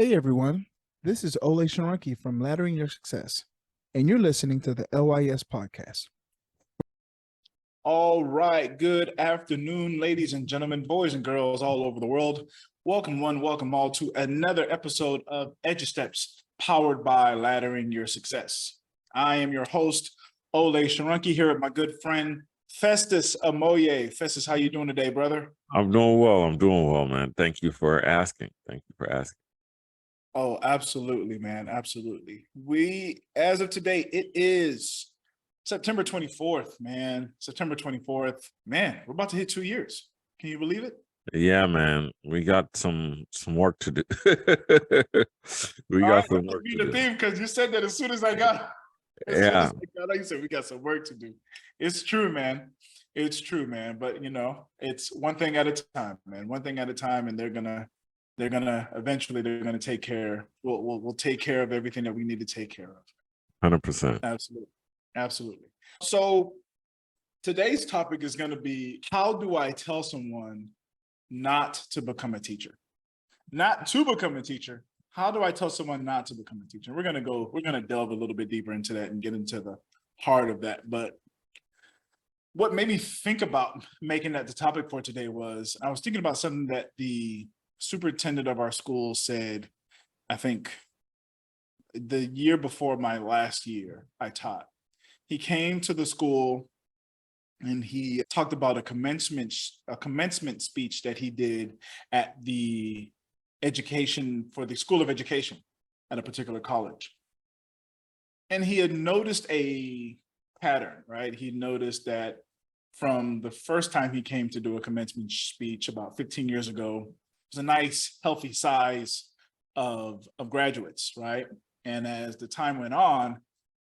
Hey everyone, this is Olay Shorunke from Laddering Your Success, and you're listening to the LYS Podcast. All right, good afternoon, ladies and gentlemen, boys and girls all over the world. Welcome all to another episode of EduSteps, powered by Laddering Your Success. I am your host, Olay Shorunke, here with my good friend, Festus Amoye. Festus, how you doing today, brother? I'm doing well, man. Thank you for asking. Oh, absolutely, man. Absolutely. As of today, it is September 24th, man. September 24th. Man, we're about to hit 2 years. Can you believe it? Yeah, man. We got some work to do. We got some work to do. The theme, because you said that as soon as I got yeah. You said we got some work to do. It's true, man. It's true, man. But it's one thing at a time, man. One thing at a time, and they're gonna eventually take care. We'll take care of everything that we need to take care of. 100%. Absolutely. So today's topic is going to be, how do I tell someone not to become a teacher? Not to become a teacher. How do I tell someone not to become a teacher? We're going to delve a little bit deeper into that and get into the heart of that. But what made me think about making that the topic for today was, I was thinking about something that the superintendent of our school said, I think the year before my last year I taught. He came to the school and he talked about a commencement speech that he did at the for the School of Education at a particular college. And he had noticed a pattern, right? He noticed that from the first time he came to do a commencement speech about 15 years ago, it was a nice, healthy size of graduates, right? And as the time went on,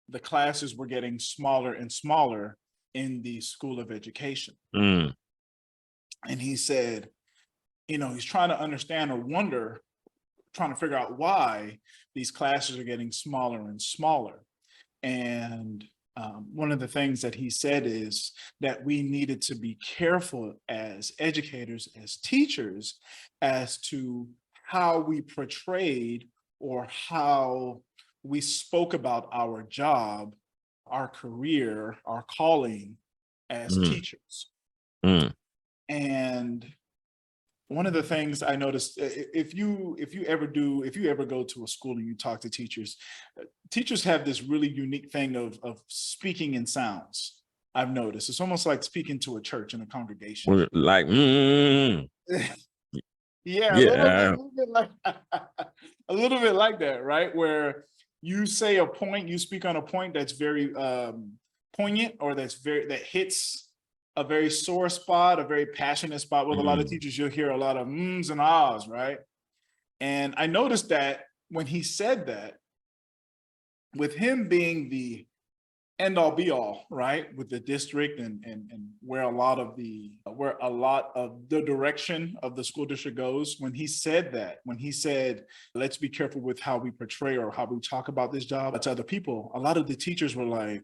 the classes were getting smaller and smaller in the School of Education. And he said, he's trying to understand or trying to figure out why these classes are getting smaller and smaller. And one of the things that he said is that we needed to be careful as educators, as teachers, as to how we portrayed or how we spoke about our job, our career, our calling as teachers. And one of the things I noticed, if you ever go to a school and you talk to teachers, teachers have this really unique thing of speaking in sounds. I've noticed it's almost like speaking to a church and a congregation. Like, yeah, a little bit like that, right? Where you say a point, you speak on a point that's very poignant, or that hits a very sore spot, a very passionate spot. With a lot of teachers, you'll hear a lot of mms and ahs, right? And I noticed that when he said that, with him being the end all be all, right, with the district and where a lot of the direction of the school district goes, when he said, let's be careful with how we portray or how we talk about this job to other people, a lot of the teachers were like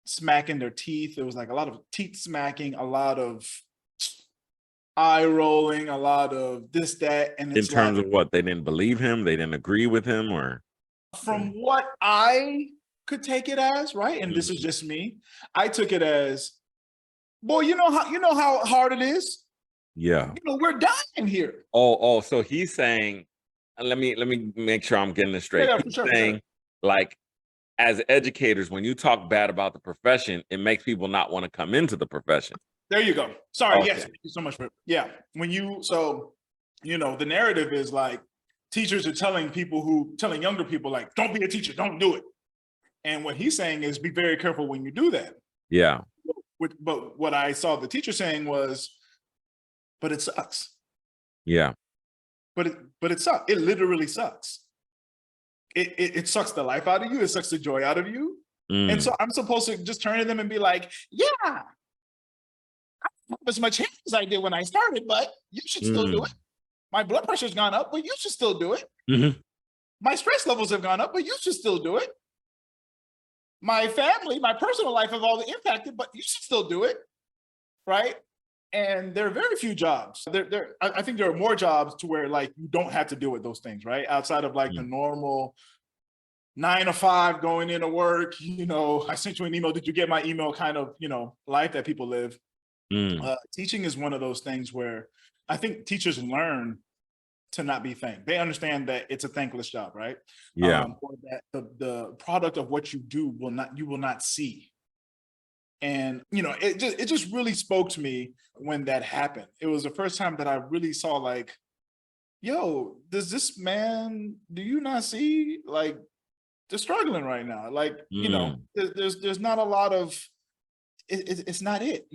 smacking their teeth. It was like a lot of teeth smacking, a lot of eye rolling, a lot of this, that. And in terms of what, they didn't believe him, they didn't agree with him, or from what I could take it as, right? And this is just me. I took it as, boy, you know how hard it is. Yeah. We're dying here. Oh, so he's saying, let me make sure I'm getting this straight. Yeah, he's saying, like, as educators, when you talk bad about the profession, it makes people not want to come into the profession. There you go. Sorry. Okay. Yes. Thank you so much for the narrative is like teachers are telling younger people, like, don't be a teacher, don't do it. And what he's saying is, be very careful when you do that. Yeah. But what I saw the teacher saying was, but it sucks. Yeah. But it sucks. It literally sucks. It sucks the life out of you. It sucks the joy out of you. And so I'm supposed to just turn to them and be like, yeah, I don't have as much hair as I did when I started, but you should still do it. My blood pressure's gone up, but you should still do it. My stress levels have gone up, but you should still do it. My family, my personal life have all impacted, but you should still do it, right? And there are very few jobs. I think there are more jobs to where like you don't have to deal with those things, right? Outside of like the normal 9 to 5 going into work, I sent you an email. Did you get my email kind of, life that people live? Teaching is one of those things where I think teachers learn to not be thanked. They understand that it's a thankless job, right? Yeah. Or that the product of what you do you will not see. And it just really spoke to me when that happened. It was the first time that I really saw like, yo, do you not see like they're struggling right now? Like, there's not a lot of it's not it,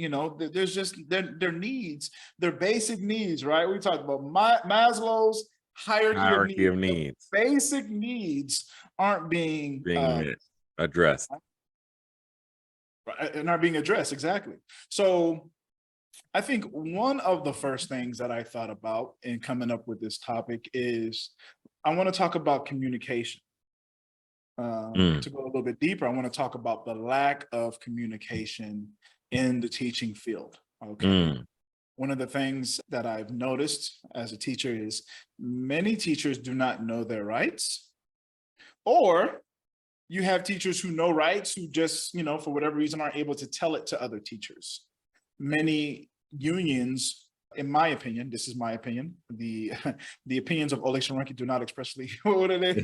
there's just their needs, their basic needs, right? We talked about Maslow's hierarchy of needs. Basic needs aren't being addressed. And are being addressed, exactly. So I think one of the first things that I thought about in coming up with this topic is I want to talk about communication. To go a little bit deeper, I want to talk about the lack of communication in the teaching field. Okay. One of the things that I've noticed as a teacher is many teachers do not know their rights, or you have teachers who know rights who just, for whatever reason, aren't able to tell it to other teachers. Many unions, in my opinion, this is my opinion, the opinions of Olay Shorunke do not expressly, what are they?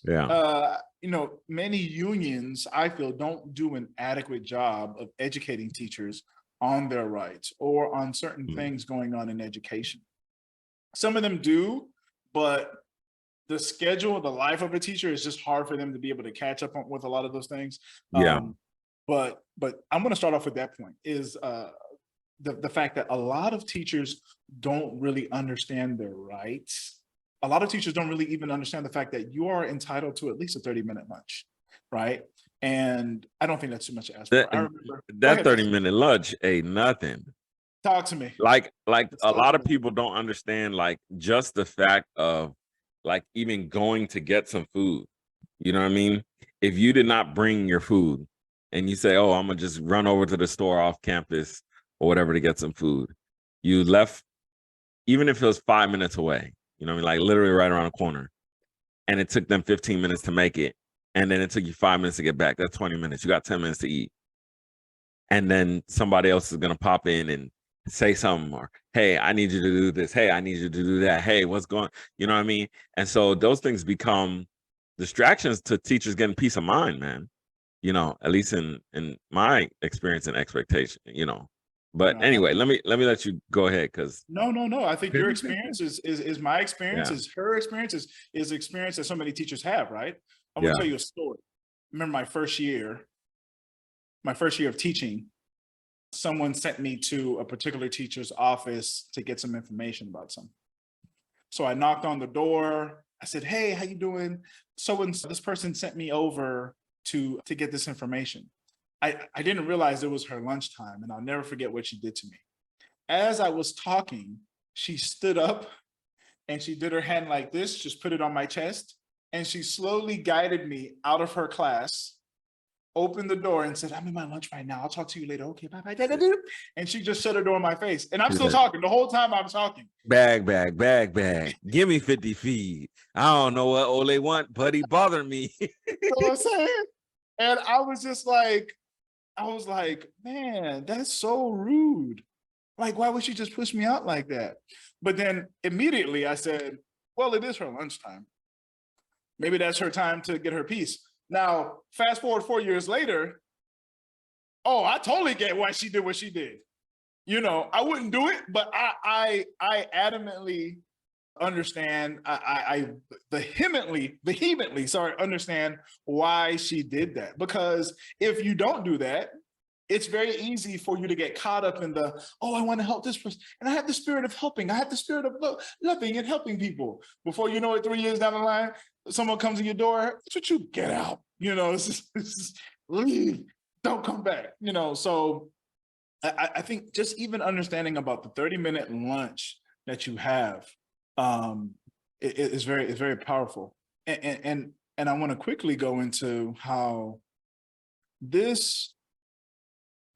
Yeah. Many unions, I feel, don't do an adequate job of educating teachers on their rights or on certain things going on in education. Some of them do, but the schedule, the life of a teacher is just hard for them to be able to catch up with a lot of those things. Yeah. But I'm going to start off with that point is the fact that a lot of teachers don't really understand their rights. A lot of teachers don't really even understand the fact that you are entitled to at least a 30-minute lunch, right? And I don't think that's too much to ask for. I remember that 30-minute lunch ain't nothing. Talk to me. Like a lot of people don't understand like just the fact of like even going to get some food. You know what I mean? If you did not bring your food and you say, oh, I'm gonna just run over to the store off campus or whatever to get some food, you left, even if it was 5 minutes away, you know what I mean? Like literally right around the corner. And it took them 15 minutes to make it. And then it took you 5 minutes to get back. That's 20 minutes. You got 10 minutes to eat. And then somebody else is gonna pop in and say something, or hey, I need you to do this. Hey, I need you to do that. Hey, what's going, you know what I mean? And so those things become distractions to teachers getting peace of mind, man. At least in my experience and expectation, But anyway, let me let you go ahead because no. I think your experience is my experience, is her experience, is experience that so many teachers have, right? I'm gonna tell you a story. Remember my first year of teaching, someone sent me to a particular teacher's office to get some information about something. So I knocked on the door. I said, hey, how you doing? This person sent me over to get this information. I didn't realize it was her lunchtime, and I'll never forget what she did to me. As I was talking, she stood up and she did her hand like this, just put it on my chest, and she slowly guided me out of her class, opened the door and said, I'm in my lunch right now. I'll talk to you later. Okay, bye-bye. And she just shut her door in my face. And I'm still talking. The whole time I'm talking. Bag. Give me 50 feet. I don't know what Olay want, but he bothered me. You know what I'm saying? And I was like, man, that's so rude. Like, why would she just push me out like that? But then immediately I said, well, it is her lunchtime. Maybe that's her time to get her piece. Now, fast forward 4 years later, I totally get why she did what she did. I wouldn't do it, but I adamantly understand. I vehemently, understand why she did that. Because if you don't do that, it's very easy for you to get caught up in I want to help this person. And I have the spirit of helping. I have the spirit of loving and helping people. Before you know it, 3 years down the line, someone comes in your door, that's what you get out. It's just leave, don't come back. So I think just even understanding about the 30-minute lunch that you have is very powerful. And I want to quickly go into how this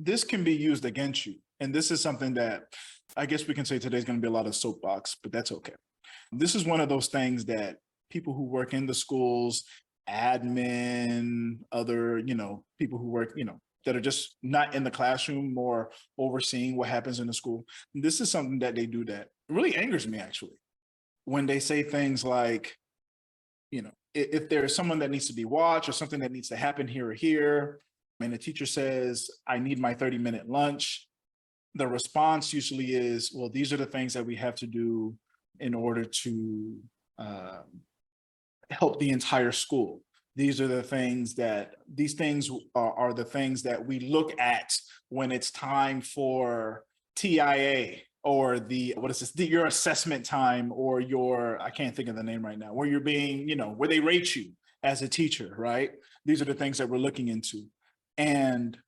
this can be used against you. And this is something that I guess we can say today's going to be a lot of soapbox, but that's okay. This is one of those things that people who work in the schools, admin, other, people who work, that are just not in the classroom or overseeing what happens in the school. This is something that they do that really angers me, actually, when they say things like, if there's someone that needs to be watched or something that needs to happen here or here, and the teacher says, I need my 30-minute lunch, the response usually is, well, these are the things that we have to do in order to help the entire school. These are the things these things are the things that we look at when it's time for TIA or your assessment time or I can't think of the name right now, where you're being, where they rate you as a teacher, right? These are the things that we're looking into. And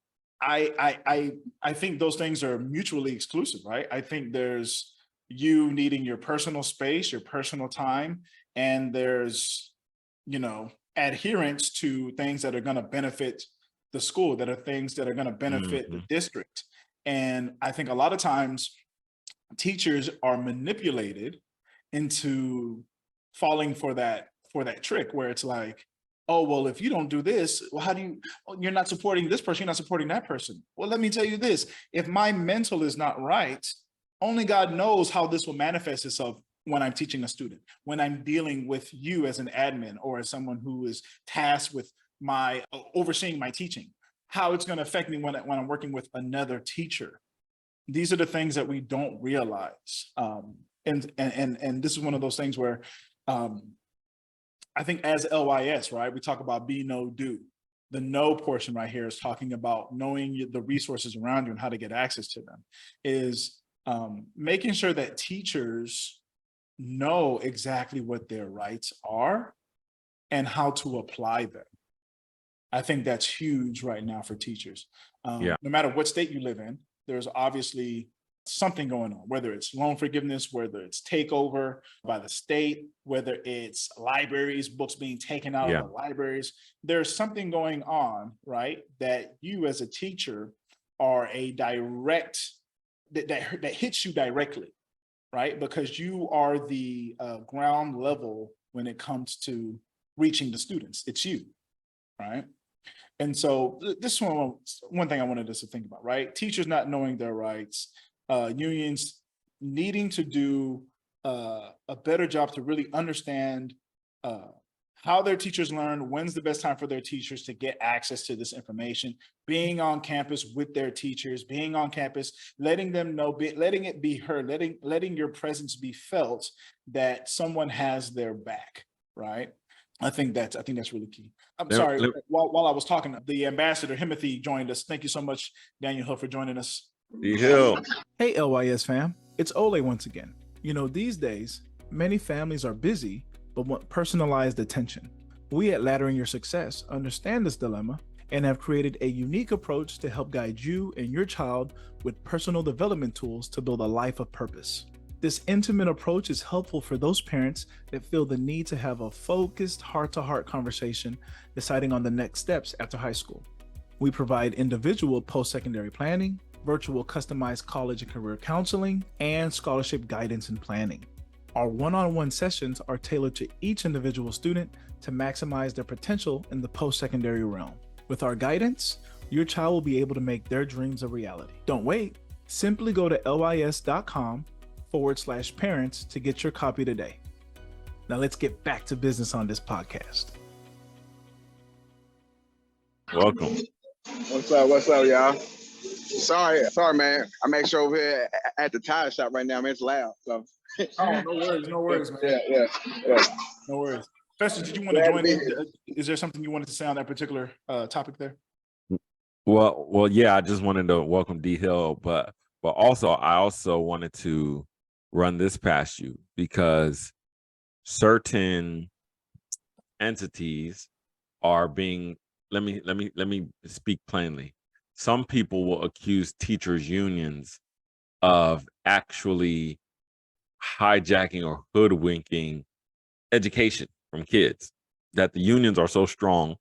I think those things are mutually exclusive, right? I think there's you needing your personal space, your personal time, and there's, adherence to things that are going to benefit the school, that are things that are going to benefit the district. And I think a lot of times teachers are manipulated into falling for that trick where it's like, oh, well, if you don't do this, well, you're not supporting this person, you're not supporting that person. Well, let me tell you this, if my mental is not right, only God knows how this will manifest itself when I'm teaching a student, when I'm dealing with you as an admin or as someone who is tasked with overseeing my teaching, how it's going to affect me when I'm working with another teacher. These are the things that we don't realize. And this is one of those things where I think as LYS, right, we talk about be, know, do. The know portion right here is talking about knowing the resources around you and how to get access to them, is making sure that teachers know exactly what their rights are and how to apply them. I think that's huge right now for teachers. No matter what state you live in, there's obviously something going on, whether it's loan forgiveness, whether it's takeover by the state, whether it's libraries, books being taken out of the libraries. There's something going on, right? That you as a teacher are that hits you directly, right? Because you are the ground level when it comes to reaching the students. It's you, right? And so this one thing I wanted us to think about, right? Teachers not knowing their rights, unions needing to do a better job to really understand how their teachers learn, when's the best time for their teachers to get access to this information, being on campus with their teachers, being on campus, letting them know, letting it be heard, letting your presence be felt that someone has their back, right? I think that's really key. I'm sorry, while I was talking, the ambassador, Himothy, joined us. Thank you so much, Daniel Hill, for joining us. Hey, LYS fam, it's Olay once again. These days, many families are busy, but want personalized attention. We at Laddering Your Success understand this dilemma and have created a unique approach to help guide you and your child with personal development tools to build a life of purpose. This intimate approach is helpful for those parents that feel the need to have a focused heart-to-heart conversation deciding on the next steps after high school. We provide individual post-secondary planning, virtual customized college and career counseling, and scholarship guidance and planning. Our one-on-one sessions are tailored to each individual student to maximize their potential in the post-secondary realm. With our guidance, your child will be able to make their dreams a reality. Don't wait. Simply go to lys.com/parents to get your copy today. Now let's get back to business on this podcast. Welcome. What's up, y'all? Sorry, man. I'm actually over here at the tire shop right now. Man, it's loud. So. Oh, no worries, man. Yeah. No worries. Festus, did you want to join in? Is there something you wanted to say on that particular topic there? Well, yeah. I just wanted to welcome D Hill, but also I also wanted to run this past you because certain entities are being. Let me speak plainly. Some people will accuse teachers' unions of actually hijacking or hoodwinking education from kids, that the unions are so strong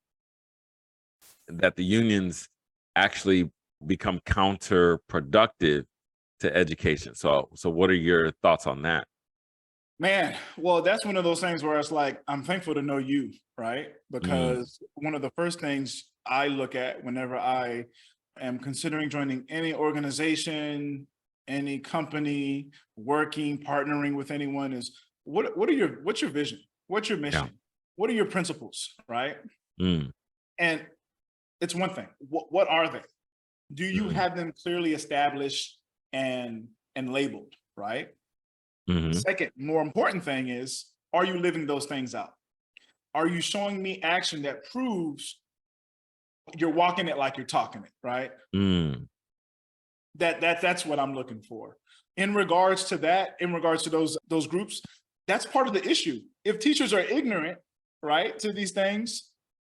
that the unions actually become counterproductive to education. So what are your thoughts on that? Man, well, that's one of those things where it's like, I'm thankful to know you, right? Because one of the first things I look at whenever I am considering joining any organization, any company, working, partnering with anyone is what's your vision? What's your mission? What are your principles, right? And it's one thing. What are they? Do you have them clearly established and labeled, right? Second, more important thing is, are you living those things out? Are you showing me action that proves you're walking it like you're talking it, right? That's what I'm looking for. In regards to that, in regards to those groups, that's part of the issue. If teachers are ignorant, right, to these things,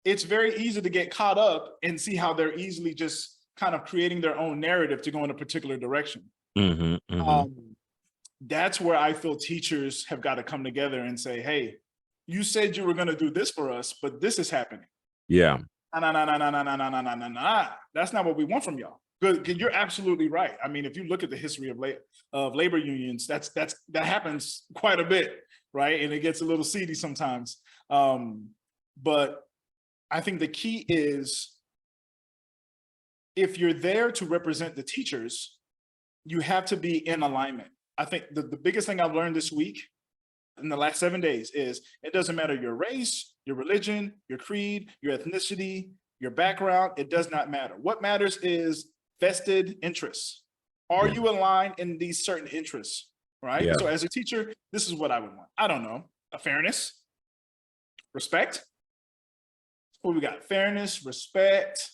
it's very easy to get caught up and see how they're easily just kind of creating their own narrative to go in a particular direction. That's where I feel teachers have got to come together and say, hey, you said you were going to do this for us, but this is happening. Yeah. Nah. That's not what we want from y'all. Good. You're absolutely right. I mean, if you look at the history of labor unions, that happens quite a bit, right? And it gets a little seedy sometimes. But I think the key is, if you're there to represent the teachers, you have to be in alignment. I think the biggest thing I've learned this week in the last 7 days is it doesn't matter your race, your religion, your creed, your ethnicity, your background. It does not matter. What matters is vested interests. Are you aligned in these certain interests, right? So as a teacher, this is what I would want. I don't know, a fairness, respect. What we got? Fairness, respect,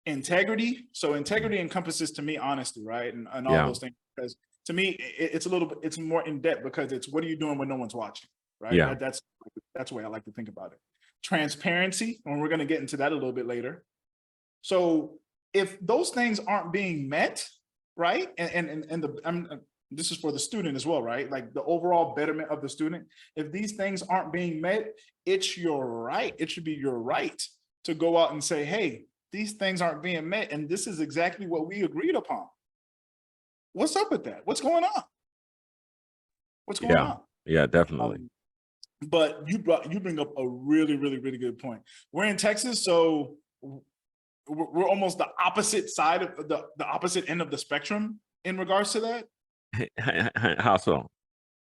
integrity. So integrity encompasses, to me, honesty, right? And all those things. Because to me, it's more in depth, because it's, what are you doing when no one's watching, right? That's the way I like to think about it. Transparency, and we're going to get into that a little bit later. So if those things aren't being met, right? This is for the student as well, right? Like the overall betterment of the student. If these things aren't being met, it's your right. It should be your right to go out and say, hey, these things aren't being met, and this is exactly what we agreed upon. What's up with that? What's going on? What's going on? Yeah, definitely. But you bring up a really, really, really good point. We're in Texas, so we're almost the opposite side of the opposite end of the spectrum in regards to that. How so?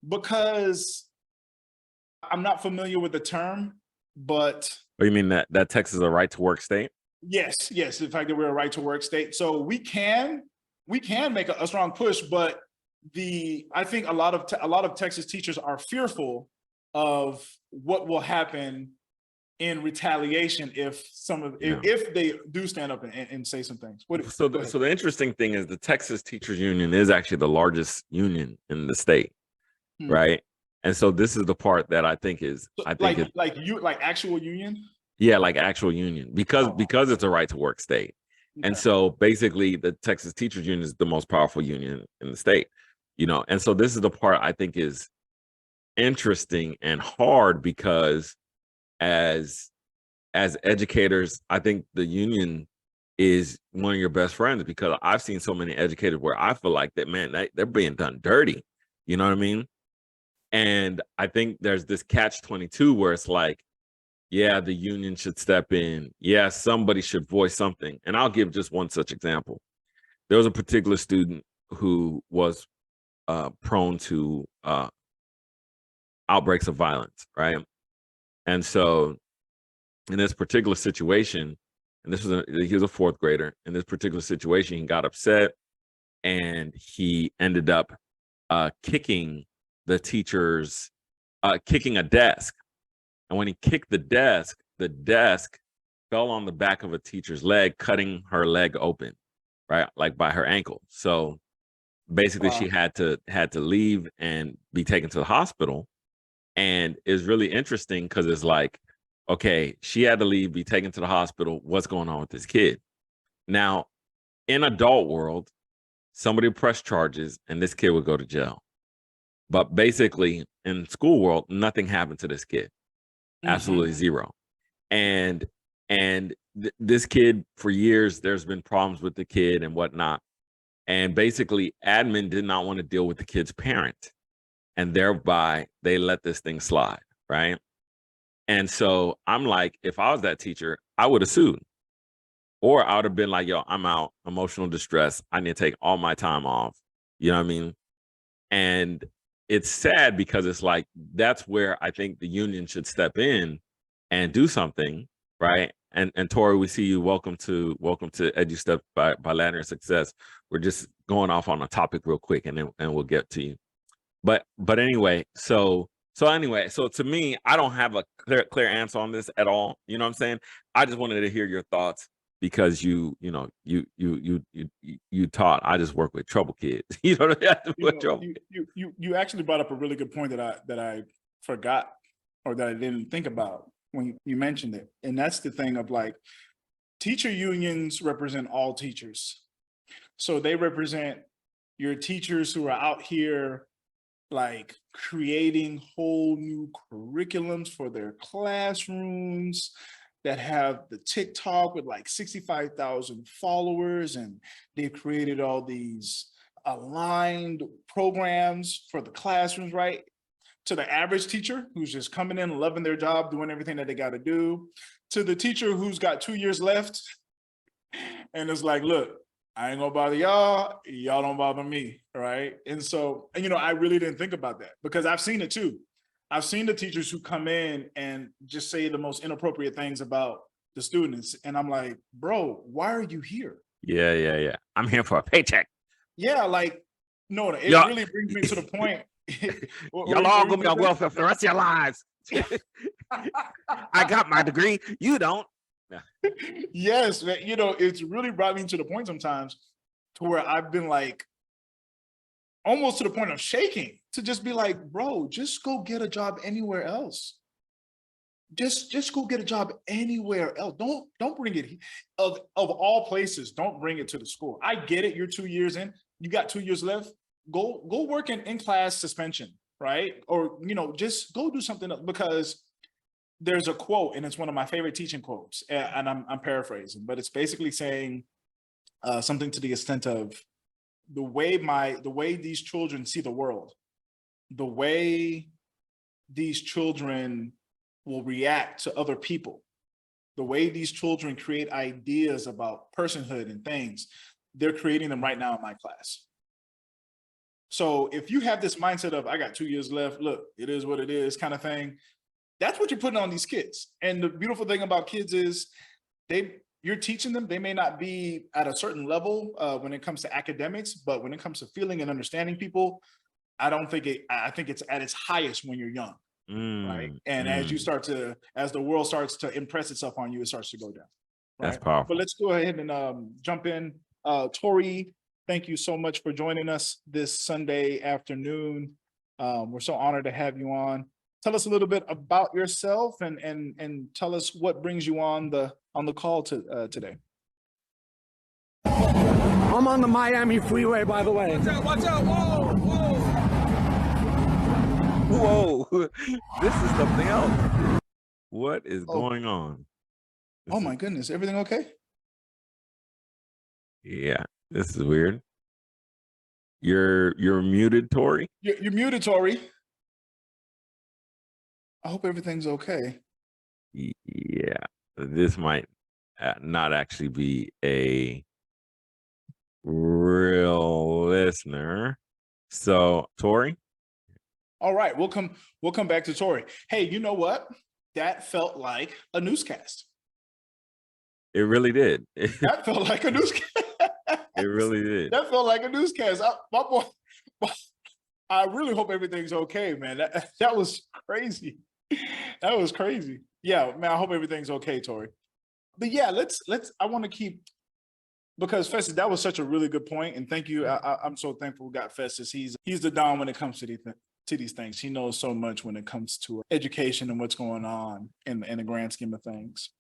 Because I'm not familiar with the term, but you mean that Texas is a right to work state? Yes. The fact that we're a right to work state, so we can make a strong push. But I think a lot of Texas teachers are fearful of what will happen in retaliation if they do stand up and say some things. So the interesting thing is, the Texas Teachers Union is actually the largest union in the state, right? And so this is the part that I think is, like actual union. Yeah, like actual union, because it's a right to work state. Okay. And so basically the Texas Teachers Union is the most powerful union in the state, and so this is the part I think is interesting and hard, because as educators, I think the union is one of your best friends, because I've seen so many educators where I feel like that, man, they're being done dirty. You know what I mean? And I think there's this catch-22 where it's like, yeah, the union should step in. Yeah, somebody should voice something. And I'll give just one such example. There was a particular student who was prone to outbreaks of violence, right? And so in this particular situation, and he was a fourth grader, in this particular situation, he got upset and he ended up kicking the teacher's, kicking a desk. And when he kicked the desk fell on the back of a teacher's leg, cutting her leg open, right? Like by her ankle. So basically she had to leave and be taken to the hospital. And it's really interesting because it's like, okay, she had to leave, be taken to the hospital. What's going on with this kid? Now, in adult world, somebody would press charges and this kid would go to jail. But basically in school world, nothing happened to this kid. Absolutely zero. And this kid for years, there's been problems with the kid and whatnot. And basically, admin did not want to deal with the kid's parent. And thereby, they let this thing slide, right? And so I'm like, if I was that teacher, I would have sued. Or I would have been like, yo, I'm out, emotional distress. I need to take all my time off. You know what I mean? And it's sad because it's like, that's where I think the union should step in and do something, right? And Tori, we see you. Welcome to EduStep by Laddering Success. We're just going off on a topic real quick, and we'll get to you. But anyway, so to me, I don't have a clear answer on this at all. You know what I'm saying? I just wanted to hear your thoughts because you taught. I just work with trouble kids. You actually brought up a really good point that I forgot or that I didn't think about when you mentioned it. And that's the thing of like, teacher unions represent all teachers. So they represent your teachers who are out here like creating whole new curriculums for their classrooms that have the TikTok with like 65,000 followers, and they've created all these aligned programs for the classrooms, right? To the average teacher who's just coming in, loving their job, doing everything that they got to do, to the teacher who's got 2 years left and it's like, look, I ain't gonna bother y'all, y'all don't bother me, right? And so, and I really didn't think about that because I've seen it too. I've seen the teachers who come in and just say the most inappropriate things about the students. And I'm like, bro, why are you here? Yeah. I'm here for a paycheck. Yeah, like, no, it really brings me to the point. Y'all all gonna be on welfare for the rest of your lives. I got my degree, you don't. Yes, man, it's really brought me to the point sometimes to where I've been like, almost to the point of shaking, to just be like, bro, just go get a job anywhere else. Just go get a job anywhere else. Don't bring it of all places. Don't bring it to the school. I get it. You're 2 years in. You got 2 years left. Go work in class suspension, right? Or just go do something else, because there's a quote, and it's one of my favorite teaching quotes, and I'm paraphrasing, but it's basically saying something to the extent of the way these children see the world, the way these children will react to other people, the way these children create ideas about personhood and things, they're creating them right now in my class. So if you have this mindset of, I got 2 years left, look, it is what it is kind of thing, that's what you're putting on these kids. And the beautiful thing about kids is you're teaching them. They may not be at a certain level when it comes to academics, but when it comes to feeling and understanding people, I think it's at its highest when you're young, right? And as the world starts to impress itself on you, it starts to go down. Right? That's powerful. But let's go ahead and jump in. Tori, thank you so much for joining us this Sunday afternoon. We're so honored to have you on. Tell us a little bit about yourself and tell us what brings you on the call today. I'm on the Miami freeway, by the way. Watch out, whoa. This is something else. What is going on? My goodness, everything okay? Yeah, this is weird. You're muted, Tori. You're muted, Tori. I hope everything's okay. Yeah, this might not actually be a real listener. So, Tori? All right, we'll come back to Tori. Hey, you know what? That felt like a newscast. It really did. That felt like a newscast. It really did. That felt like a newscast. I really hope everything's okay, man. That was crazy. That was crazy. Yeah, man, I hope everything's okay, Tori. But yeah, I want to keep, because Festus, that was such a really good point, and thank you. I'm so thankful we got Festus. He's the Don when it comes to these things. He knows so much when it comes to education and what's going on in the grand scheme of things.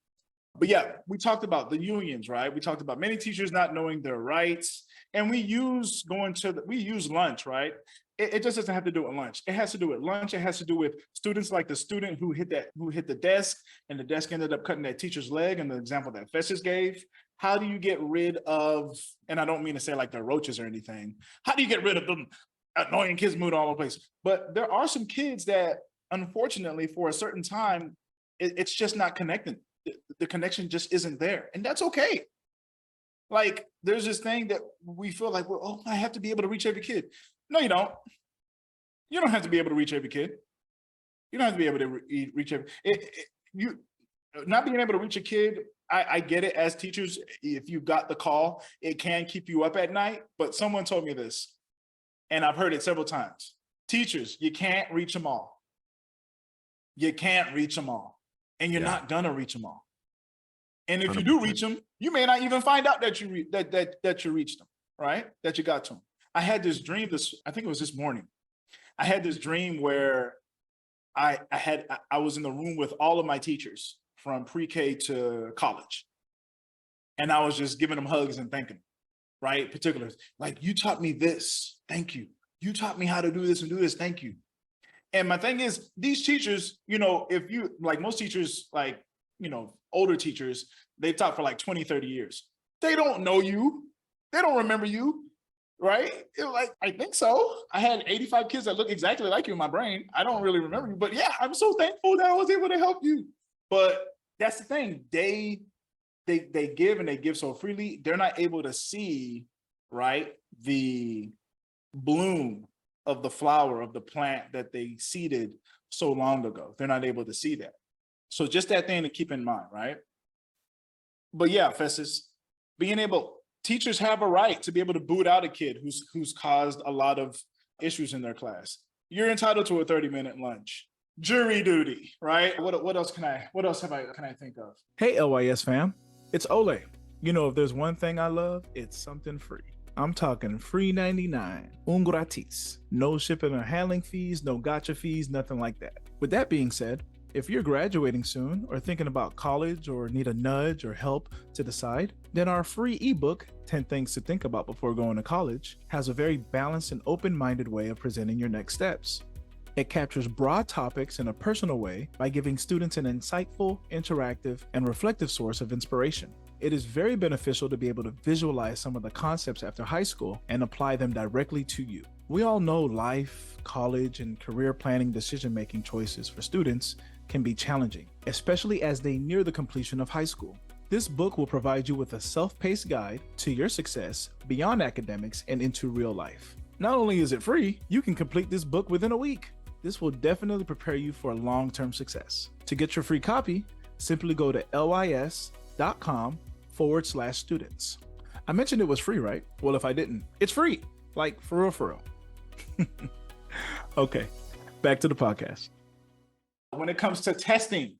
But yeah, we talked about the unions, right? We talked about many teachers not knowing their rights. And we use lunch, right? It just doesn't have to do with lunch. It has to do with lunch. It has to do with students like the student who hit the desk and the desk ended up cutting that teacher's leg, and the example that Festus gave. How do you get rid of, and I don't mean to say like they're roaches or anything, how do you get rid of them annoying kids moving all over the place? But there are some kids that, unfortunately, for a certain time, it's just not connecting. The connection just isn't there. And that's okay. Like, there's this thing that we feel like, well, oh, I have to be able to reach every kid. No, you don't. You don't have to be able to reach every kid. You don't have to be able to reach every. You not being able to reach a kid. I get it. As teachers, if you got the call, it can keep you up at night. But someone told me this, and I've heard it several times. Teachers, you can't reach them all. You can't reach them all, and you're not gonna reach them all. And if 100%. You do reach them, you may not even find out that you reached them, right? That you got to them. I had this dream. I think it was this morning. I had this dream where I was in the room with all of my teachers from pre-K to college, and I was just giving them hugs and thanking them, right? Particulars like, you taught me this, thank you. You taught me how to do this and do this, thank you. And my thing is, these teachers, if you like most teachers, like older teachers, they've taught for like 20, 30 years. They don't know you. They don't remember you. Right? Like, I think so. I had 85 kids that look exactly like you in my brain. I don't really remember you, but yeah, I'm so thankful that I was able to help you. But that's the thing. They give, and they give so freely. They're not able to see, right, the bloom of the flower of the plant that they seeded so long ago. They're not able to see that. So just that thing to keep in mind, right? But yeah, Festus, teachers have a right to be able to boot out a kid who's caused a lot of issues in their class. You're entitled to a 30-minute lunch. Jury duty, right? What else can I think of? Hey, LYS fam, it's Olay. If there's one thing I love, it's something free. I'm talking free 99, un gratis. No shipping or handling fees, no gotcha fees, nothing like that. With that being said, if you're graduating soon or thinking about college or need a nudge or help to decide, then our free ebook, 10 Things to Think About Before Going to College, has a very balanced and open-minded way of presenting your next steps. It captures broad topics in a personal way by giving students an insightful, interactive, and reflective source of inspiration. It is very beneficial to be able to visualize some of the concepts after high school and apply them directly to you. We all know life, college, and career planning decision-making choices for students can be challenging, especially as they near the completion of high school. This book will provide you with a self-paced guide to your success beyond academics and into real life. Not only is it free, you can complete this book within a week. This will definitely prepare you for long-term success. To get your free copy, simply go to lys.com/students. I mentioned it was free, right? Well, if I didn't, it's free. Like, for real. Okay, back to the podcast. When it comes to testing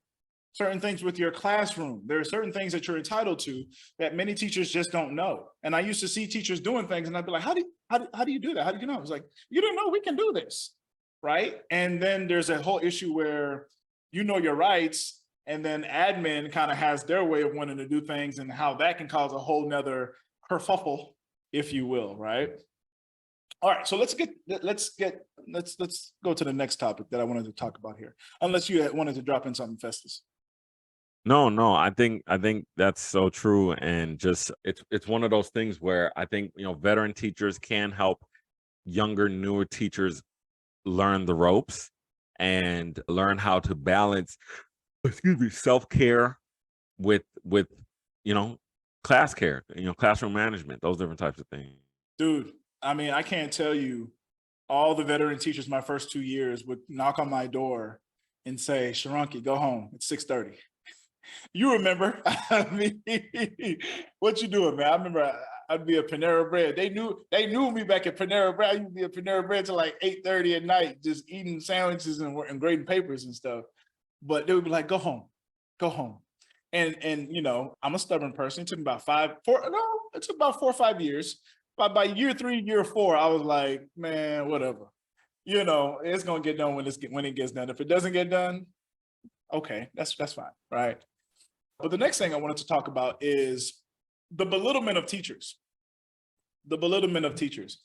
certain things with your classroom, there are certain things that you're entitled to that many teachers just don't know. And I used to see teachers doing things, and I'd be like, how do you do that? How do you know? I was like, you didn't know we can do this, right? And then there's a whole issue where you know your rights, and then admin kind of has their way of wanting to do things, and how that can cause a whole nother kerfuffle, if you will, right? All right, so let's go to the next topic that I wanted to talk about here. Unless you wanted to drop in something, Festus. No, I think that's so true, and just it's one of those things where I think veteran teachers can help younger, newer teachers learn the ropes and learn how to balance, self-care with class care, classroom management, those different types of things. Dude, I mean, I can't tell you, all the veteran teachers my first 2 years would knock on my door and say, Shorunke, go home. It's 6:30. You remember? I mean, what you doing, man? I remember I'd be a Panera Bread. They knew me back at Panera Bread. I used to be a Panera Bread till like 8:30 at night, just eating sandwiches and grading papers and stuff. But they would be like, go home. And I'm a stubborn person. It took about 4 or 5 years. But by year 3, year 4, I was like, man, whatever. It's gonna get done when it gets done. If it doesn't get done, okay, that's fine, right? But the next thing I wanted to talk about is the belittlement of teachers. The belittlement of teachers.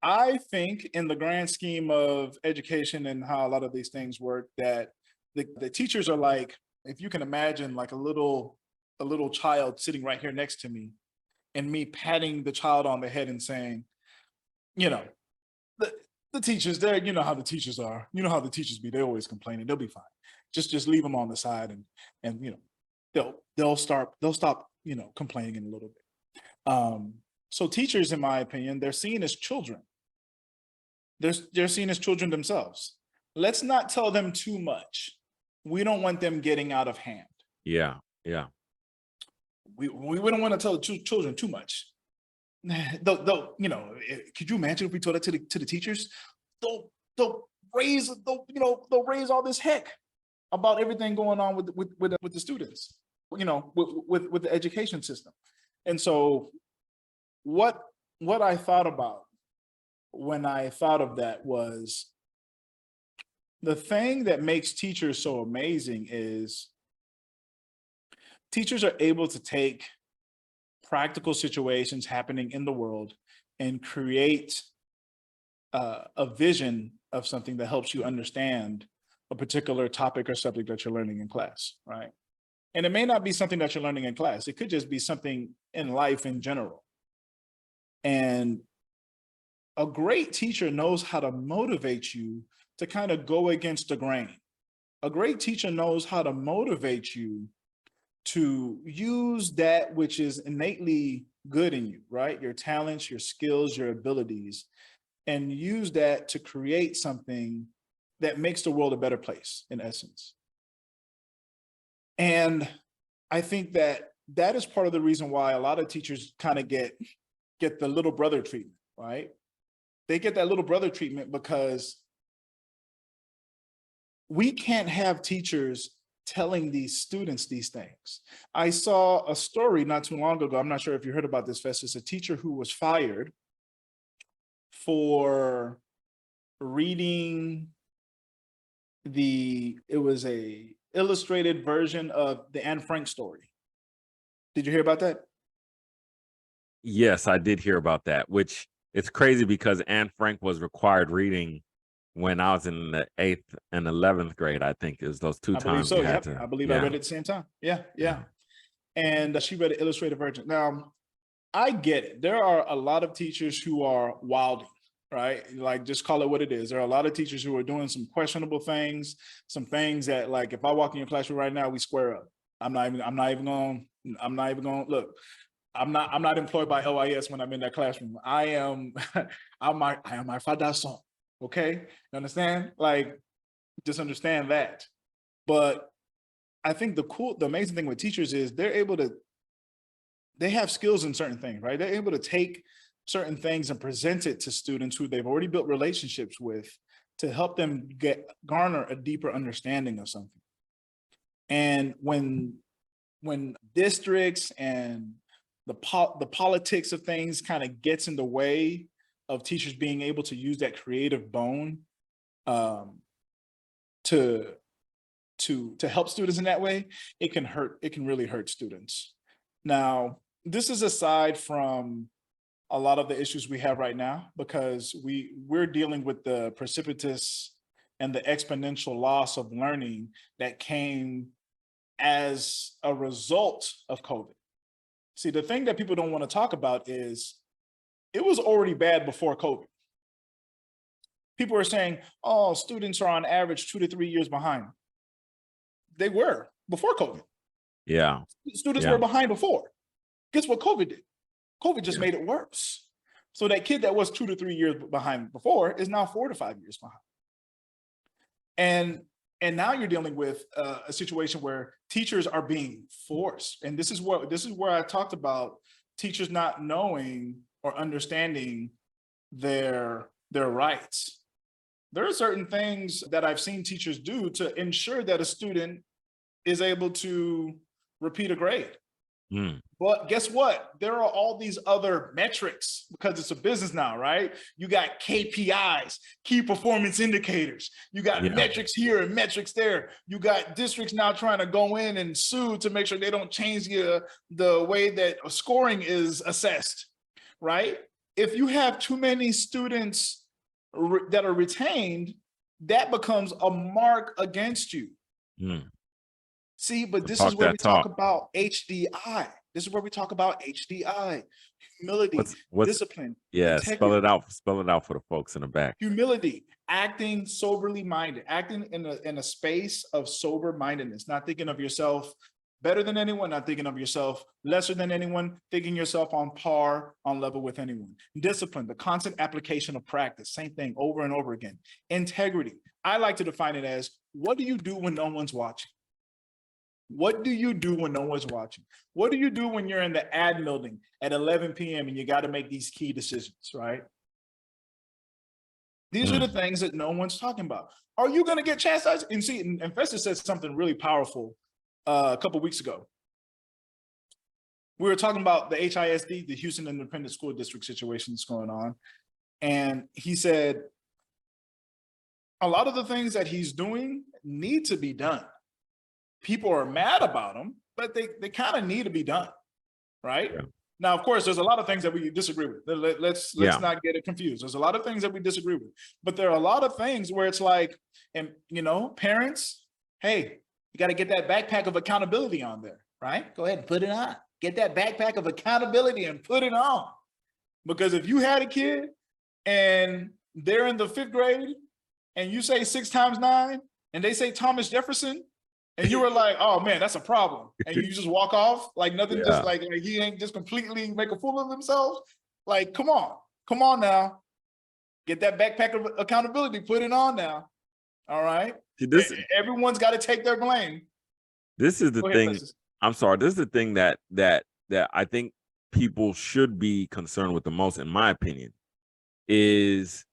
I think in the grand scheme of education and how a lot of these things work, that the teachers are like, if you can imagine, like a little child sitting right here next to me and me patting the child on the head and saying, you know, the teachers there, you know how the teachers are, you know how the teachers be, they're always complaining, they'll be fine. Just leave them on the side and you know, they'll stop, you know, complaining in a little bit. So teachers, in my opinion, they're seen as children. They're seen as children themselves. Let's not tell them too much. We don't want them getting out of hand. Yeah. We don't want to tell the children too much. They'll, you know, could you imagine if we told that to the teachers? They'll raise all this heck about everything going on with the students, you know, with the education system. And so what I thought about when I thought of that was, the thing that makes teachers so amazing is teachers are able to take practical situations happening in the world and create a vision of something that helps you understand a particular topic or subject that you're learning in class, right? And it may not be something that you're learning in class. It could just be something in life in general. And a great teacher knows how to motivate you to kind of go against the grain. A great teacher knows how to motivate you to use that which is innately good in you, right? Your talents, your skills, your abilities, and use that to create something that makes the world a better place, in essence. And I think that is part of the reason why a lot of teachers kind of get the little brother treatment, right? They get that little brother treatment because we can't have teachers telling these students these things. I saw a story not too long ago. I'm not sure if you heard about this, Festus, a teacher who was fired for reading it was a illustrated version of the Anne Frank story. Did you hear about that? Yes, I did hear about that, which it's crazy because Anne Frank was required reading when I was in the 8th and 11th grade. I think it was those two I believe times so. you had Yep. to. I believe I read it at the same time. Yeah. And she read an illustrated version. Now, I get it. There are a lot of teachers who are wilding, right? Like, just call it what it is. There are a lot of teachers who are doing some questionable things, some things that, like, if I walk in your classroom right now, we square up. I'm not even going to look. I'm not employed by LYS when I'm in that classroom. I am my father's son. Okay, you understand? Like, just understand that. But I think the amazing thing with teachers is they have skills in certain things, right? They're able to take certain things and present it to students who they've already built relationships with to help them garner a deeper understanding of something. And when districts and the politics of things kind of gets in the way of teachers being able to use that creative bone to help students in that way, it can really hurt students. Now, this is aside from a lot of the issues we have right now, because we're dealing with the precipitous and the exponential loss of learning that came as a result of COVID. See, the thing that people don't want to talk about is it was already bad before COVID. People are saying, oh, students are on average 2 to 3 years behind. They were before COVID. Yeah. Students were behind before. Guess what COVID did? COVID just made it worse. So that kid that was 2 to 3 years behind before is now 4 to 5 years behind. And now you're dealing with a situation where teachers are being forced. And this is where I talked about teachers not knowing or understanding their rights. There are certain things that I've seen teachers do to ensure that a student is able to repeat a grade. Mm. But guess what? There are all these other metrics because it's a business now, right? You got KPIs, key performance indicators. You got metrics here and metrics there. You got districts now trying to go in and sue to make sure they don't change the way that scoring is assessed, right? If you have too many students that are retained, that becomes a mark against you. Mm. See, but this Talk is where that we talk. talk about HDI. This is where we talk about HDI, humility, discipline. Yeah, integrity. spell it out for the folks in the back. Humility, acting soberly minded, acting in a space of sober mindedness, not thinking of yourself better than anyone, not thinking of yourself lesser than anyone, thinking yourself on par, on level with anyone. Discipline, the constant application of practice, same thing over and over again. Integrity, I like to define it as, what do you do when no one's watching? What do you do when no one's watching? What do you do when you're in the ad building at 11 p.m. and you got to make these key decisions, right? These are the things that no one's talking about. Are you going to get chastised? And see, and Festus said something really powerful a couple of weeks ago. We were talking about the HISD, the Houston Independent School District situation that's going on. And he said, a lot of the things that he's doing need to be done. People are mad about them, but they kind of need to be done, right? Yeah. Now, of course, there's a lot of things that we disagree with. Let's not get it confused. There's a lot of things that we disagree with, but there are a lot of things where it's like, and parents, hey, you got to get that backpack of accountability on there, right? Go ahead and put it on. Get that backpack of accountability and put it on. Because if you had a kid and they're in the 5th grade and you say 6 times 9 and they say Thomas Jefferson, and you were like, oh man, that's a problem. And you just walk off like nothing, just like he ain't just completely make a fool of themselves. Like, come on now. Get that backpack of accountability, put it on now. All right. Everyone's got to take their blame. This is the thing. I'm sorry. This is the thing that I think people should be concerned with the most, in my opinion, is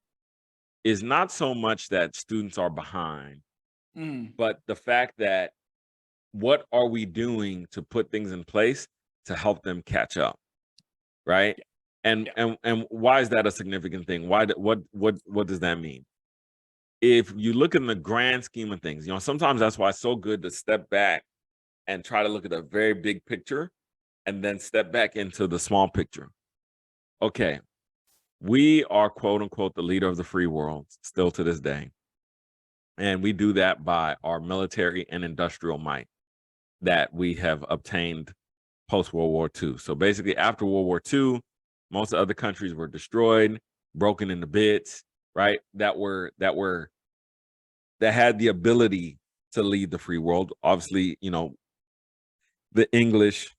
not so much that students are behind, but the fact that what are we doing to put things in place to help them catch up, right? And why is that a significant thing? What does that mean? If you look in the grand scheme of things, sometimes that's why it's so good to step back and try to look at a very big picture and then step back into the small picture. Okay, we are quote unquote the leader of the free world still to this day. And we do that by our military and industrial might that we have obtained post-World War II. So basically after World War II, most other countries were destroyed, broken into bits, right? That had the ability to lead the free world. Obviously, the English,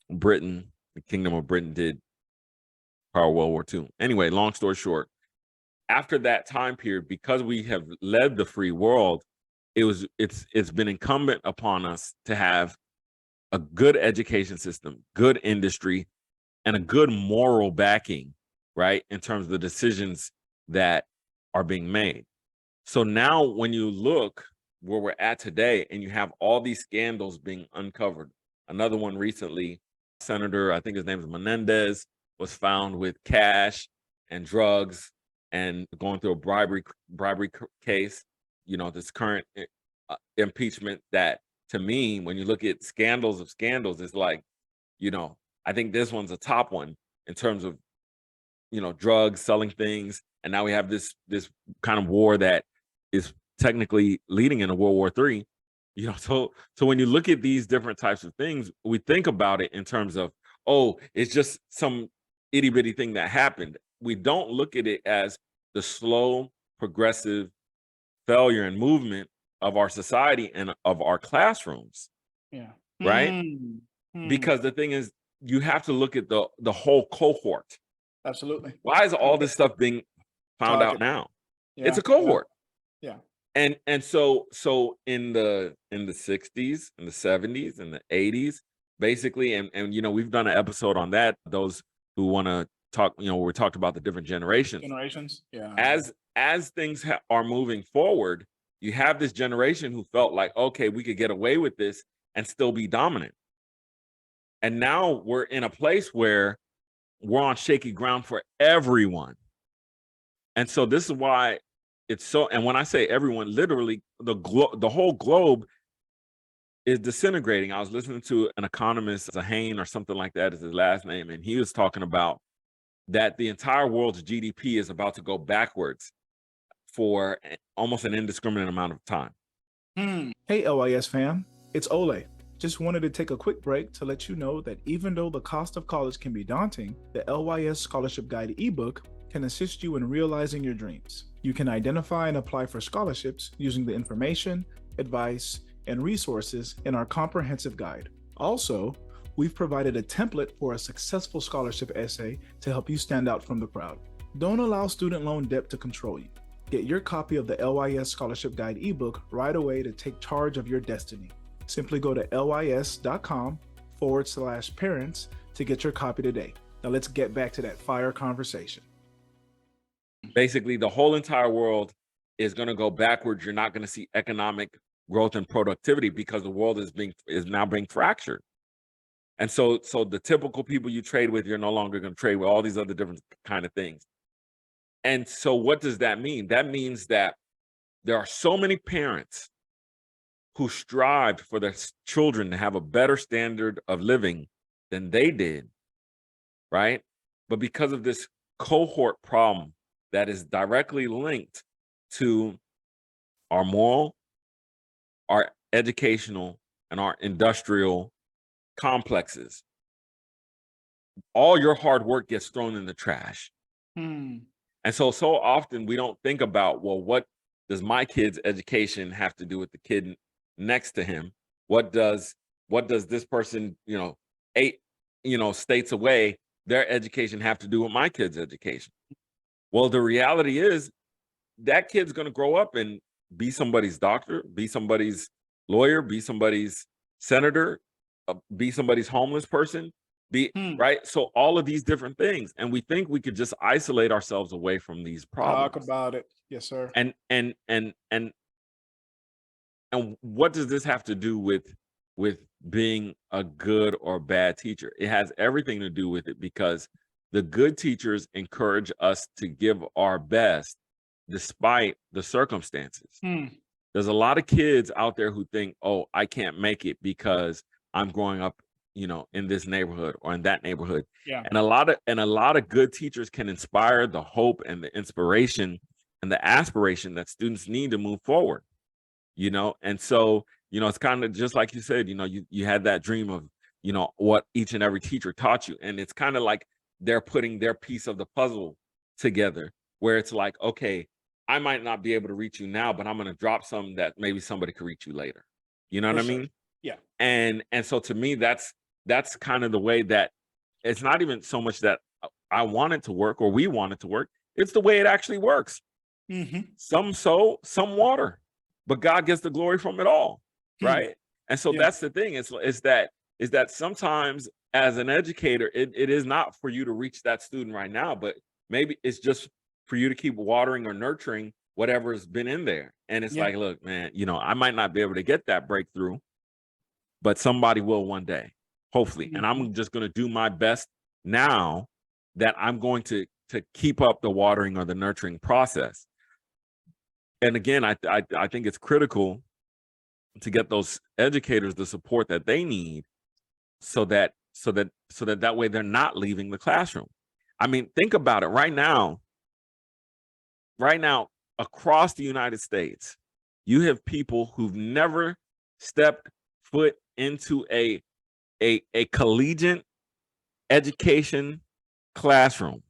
Britain, the Kingdom of Britain did prior to World War II. Anyway, long story short, after that time period, because we have led the free world, it's been incumbent upon us to have a good education system, good industry, and a good moral backing, right, in terms of the decisions that are being made. So now when you look where we're at today and you have all these scandals being uncovered, another one recently, Senator, I think his name is Menendez, was found with cash and drugs and going through a bribery case. This current impeachment that, to me, when you look at scandals of scandals, it's like, I think this one's a top one in terms of, drugs, selling things. And now we have this kind of war that is technically leading into World War III. So when you look at these different types of things, we think about it in terms of, oh, it's just some itty bitty thing that happened. We don't look at it as the slow, progressive failure and movement of our society and of our classrooms. Yeah. Right? Because the thing is, you have to look at the whole cohort. Absolutely. Why is all this stuff being found out now? Yeah. It's a cohort. Yeah. And so in the 60s, in the 70s, in the 80s, basically, and we've done an episode on that. Those who want to talk, we talked about the different generations. Yeah. As things are moving forward, you have this generation who felt like, okay, we could get away with this and still be dominant. And now we're in a place where we're on shaky ground for everyone. And so this is why it's so, and when I say everyone, literally the whole globe is disintegrating. I was listening to an economist, Zahane or something like that is his last name, and he was talking about that the entire world's GDP is about to go backwards for almost an indiscriminate amount of time. Hey LYS fam, it's Olay. Just wanted to take a quick break to let you know that even though the cost of college can be daunting, the LYS Scholarship Guide ebook can assist you in realizing your dreams. You can identify and apply for scholarships using the information, advice, and resources in our comprehensive guide. Also, we've provided a template for a successful scholarship essay to help you stand out from the crowd. Don't allow student loan debt to control you. Get your copy of the LYS Scholarship Guide ebook right away to take charge of your destiny. Simply go to lys.com/parents to get your copy today. Now let's get back to that fire conversation. Basically, the whole entire world is going to go backwards. You're not going to see economic growth and productivity because the world is now being fractured. And so the typical people you trade with, you're no longer going to trade with, all these other different kind of things. And so what does that mean? That means that there are so many parents who strived for their children to have a better standard of living than they did, right? But because of this cohort problem that is directly linked to our moral, our educational, and our industrial complexes, all your hard work gets thrown in the trash. And so often we don't think about, well, what does my kid's education have to do with the kid next to him? What does this person, 8, states away, their education have to do with my kid's education? Well, the reality is that kid's going to grow up and be somebody's doctor, be somebody's lawyer, be somebody's senator, be somebody's homeless person, right? So all of these different things, and we think we could just isolate ourselves away from these problems. Talk about it. Yes, sir. And what does this have to do with being a good or bad teacher? It has everything to do with it, because the good teachers encourage us to give our best despite the circumstances. There's a lot of kids out there who think, oh, I can't make it because I'm growing up, in this neighborhood or in that neighborhood. Yeah. And a lot of good teachers can inspire the hope and the inspiration and the aspiration that students need to move forward. And so, it's kind of just like you said, you had that dream of, what each and every teacher taught you. And it's kind of like they're putting their piece of the puzzle together, where it's like, okay, I might not be able to reach you now, but I'm going to drop something that maybe somebody could reach you later. You know what I mean? Yeah. And so to me, that's kind of the way that it's not even so much that I want it to work or we want it to work. It's the way it actually works. Some sow, some water, but God gets the glory from it all. Right. And so that's the thing. Is that sometimes as an educator, it is not for you to reach that student right now, but maybe it's just for you to keep watering or nurturing whatever's been in there. And it's like, look, man, I might not be able to get that breakthrough, but somebody will one day, hopefully. And I'm just going to do my best now that I'm going to keep up the watering or the nurturing process. And again, I think it's critical to get those educators the support that they need so that way they're not leaving the classroom. I mean, think about it right now, across the United States, you have people who've never stepped foot into a collegiate education classroom.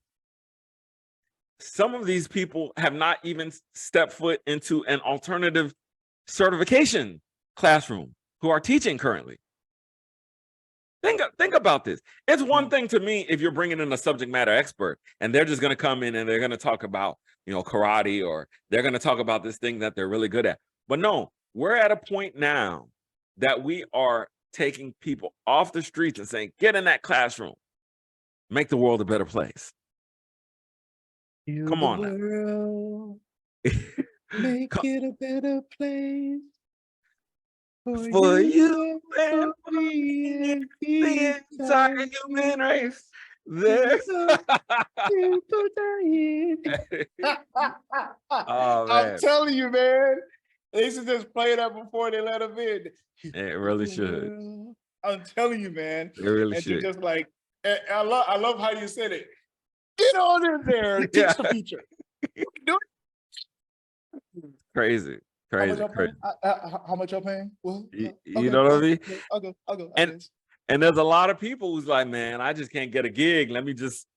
Some of these people have not even stepped foot into an alternative certification classroom who are teaching currently. Think about this. It's one thing to me if you're bringing in a subject matter expert and they're just going to come in and they're going to talk about, karate, or they're going to talk about this thing that they're really good at. But no, we're at a point now that we are taking people off the streets and saying, get in that classroom, make the world a better place. Come on now. Make it a better place. for you and for me and the entire human race. There. Oh, I'm man. telling you, man. They should just play that before they let them in. It really should. I'm telling you, man. It really And to should. just like, I love how you said it. Get on in there and teach the future. Do it. Crazy. How much y'all Crazy. paying? How much y'all paying? Well, You know what I mean? I'll go. And there's a lot of people who's like, man, I just can't get a gig. Let me just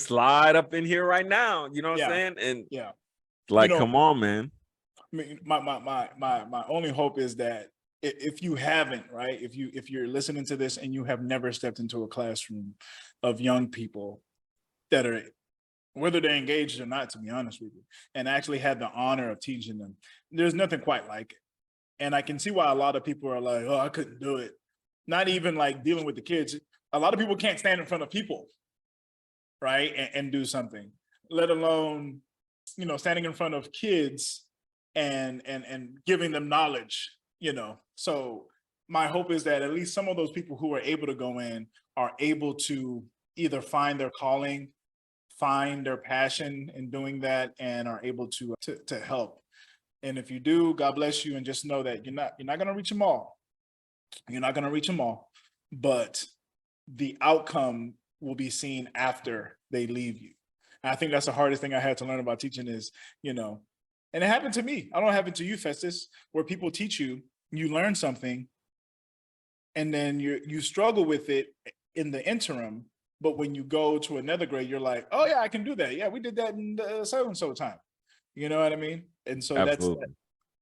slide up in here right now. You know what I'm saying? And yeah, like, come on, man. I mean, my only hope is that if you haven't, right, if you're listening to this and you have never stepped into a classroom of young people that are, whether they're engaged or not, to be honest with you, and actually had the honor of teaching them, there's nothing quite like it. And I can see why a lot of people are like, oh, I couldn't do it. Not even like dealing with the kids. A lot of people can't stand in front of people, right, and do something, let alone, standing in front of kids and giving them knowledge, So my hope is that at least some of those people who are able to go in are able to either find their calling, find their passion in doing that, and are able to help. And if you do, God bless you, and just know that you're not going to reach them all. You're not going to reach them all, but the outcome will be seen after they leave you. And I think that's the hardest thing I had to learn about teaching is, and it happened to me. I don't know if it happened to you, Festus, where people teach you, you learn something, and then you struggle with it in the interim. But when you go to another grade, you're like, oh yeah, I can do that. Yeah, we did that in the so-and-so time. You know what I mean? And so